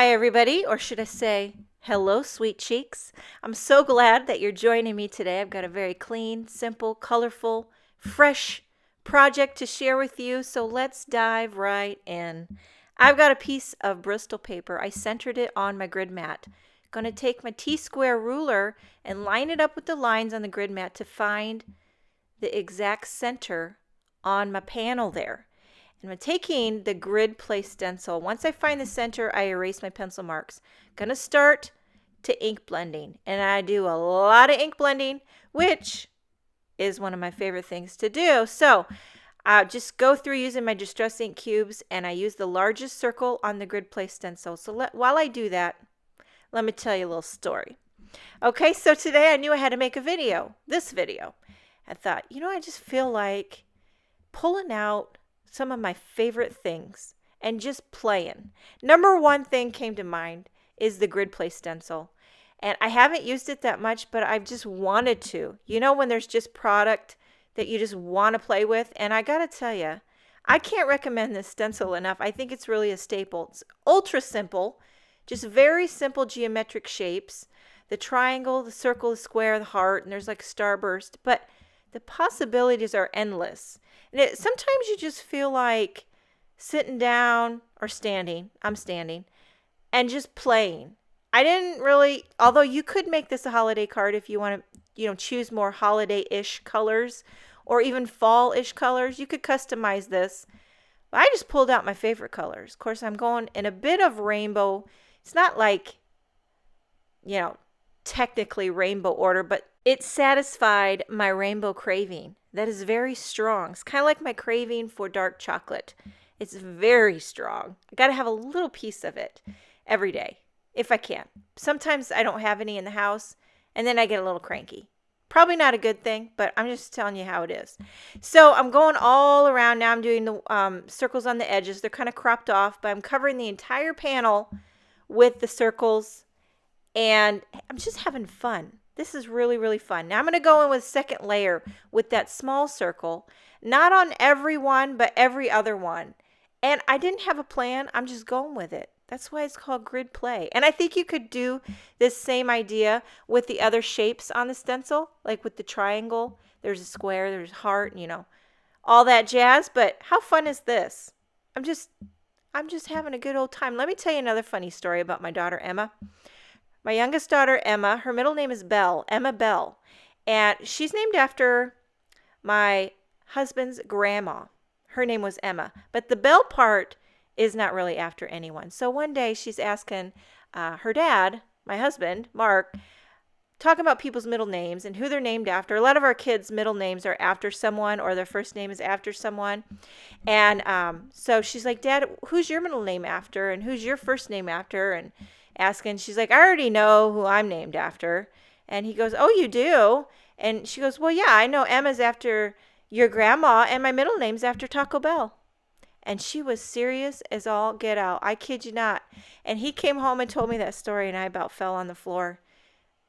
Hi, everybody, or should I say, hello, sweet cheeks. I'm so glad that you're joining me today. I've got a very clean, simple, colorful, fresh project to share with you, so let's dive right in. I've got a piece of Bristol paper. I centered it on my grid mat. Going to take my T-square ruler and line it up with the lines on the grid mat to find the exact center on my panel there. And I'm taking the grid play stencil. Once I find the center, I erase my pencil marks. Gonna start to ink blending. And I do a lot of ink blending, which is one of my favorite things to do. So I'll just go through using my Distress Ink cubes, and I use the largest circle on the grid play stencil. So while I do that, let me tell you a little story. Okay, so today I knew I had to make a video, this video. I thought, I just feel like pulling out some of my favorite things and just playing. Number one thing came to mind is the grid play stencil. And I haven't used it that much, but I've just wanted to. When there's just product that you just want to play with. And I got to tell you, I can't recommend this stencil enough. I think it's really a staple. It's ultra simple, just very simple geometric shapes. The triangle, the circle, the square, the heart, and there's like starburst. But the possibilities are endless. And sometimes you just feel like sitting down or standing. I'm standing. And just playing. I didn't really, although you could make this a holiday card if you want to, choose more holiday-ish colors or even fall-ish colors. You could customize this. But I just pulled out my favorite colors. Of course, I'm going in a bit of rainbow. It's not like, technically rainbow order, but it satisfied my rainbow craving. That is very strong. It's kind of like my craving for dark chocolate. It's very strong. I got to have a little piece of it every day if I can. Sometimes I don't have any in the house, and then I get a little cranky. Probably not a good thing, but I'm just telling you how it is. So I'm going all around. Now I'm doing the circles on the edges. They're kind of cropped off, but I'm covering the entire panel with the circles, and I'm just having fun. This is really, really fun. Now I'm going to go in with second layer with that small circle. Not on every one, but every other one. And I didn't have a plan. I'm just going with it. That's why it's called grid play. And I think you could do this same idea with the other shapes on the stencil. Like with the triangle, there's a square, there's a heart, all that jazz. But how fun is this? I'm just having a good old time. Let me tell you another funny story about my daughter, Emma. My youngest daughter, Emma, her middle name is Belle, Emma Bell. And she's named after my husband's grandma. Her name was Emma. But the Bell part is not really after anyone. So one day she's asking her dad, my husband, Mark, talking about people's middle names and who they're named after. A lot of our kids' middle names are after someone, or their first name is after someone. And so she's like, Dad, who's your middle name after? And who's your first name after? And asking, she's like, I already know who I'm named after. And he goes, oh, you do? And she goes, well, yeah, I know Emma's after your grandma, and my middle name's after Taco Bell. And she was serious as all get out. I kid you not. And he came home and told me that story, and I about fell on the floor.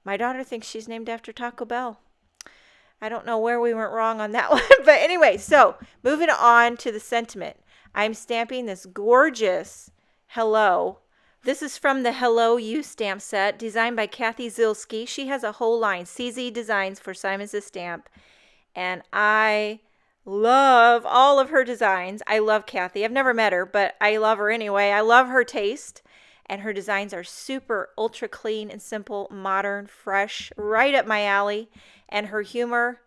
My daughter thinks she's named after Taco Bell. I don't know where we went wrong on that one. But anyway, so moving on to the sentiment. I'm stamping this gorgeous hello. This is from the Hello You stamp set, designed by Kathy Zilski. She has a whole line, CZ Designs for Simon Says Stamp. And I love all of her designs. I love Kathy. I've never met her, but I love her anyway. I love her taste. And her designs are super ultra clean and simple, modern, fresh, right up my alley. And her humor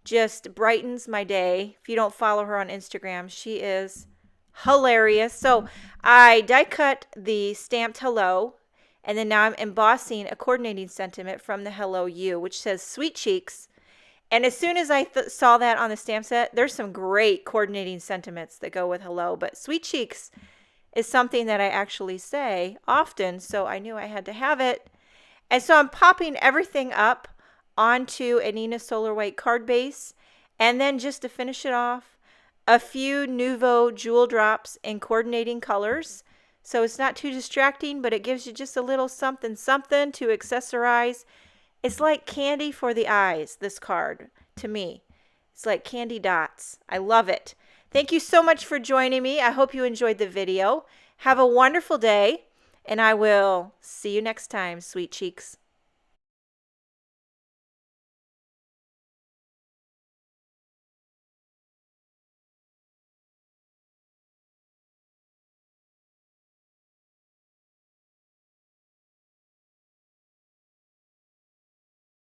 just brightens my day. If you don't follow her on Instagram, she is hilarious. So I die cut the stamped hello, and then now I'm embossing a coordinating sentiment from the Hello You, which says sweet cheeks. And as soon as I saw that on the stamp set, there's some great coordinating sentiments that go with hello, but sweet cheeks is something that I actually say often, so I knew I had to have it. And so I'm popping everything up onto a Nina Solar White card base, and then just to finish it off, a few Nouveau jewel drops in coordinating colors. So it's not too distracting, but it gives you just a little something to accessorize. It's like candy for the eyes, this card, to me. It's like candy dots. I love it. Thank you so much for joining me. I hope you enjoyed the video. Have a wonderful day. And I will see you next time, sweet cheeks.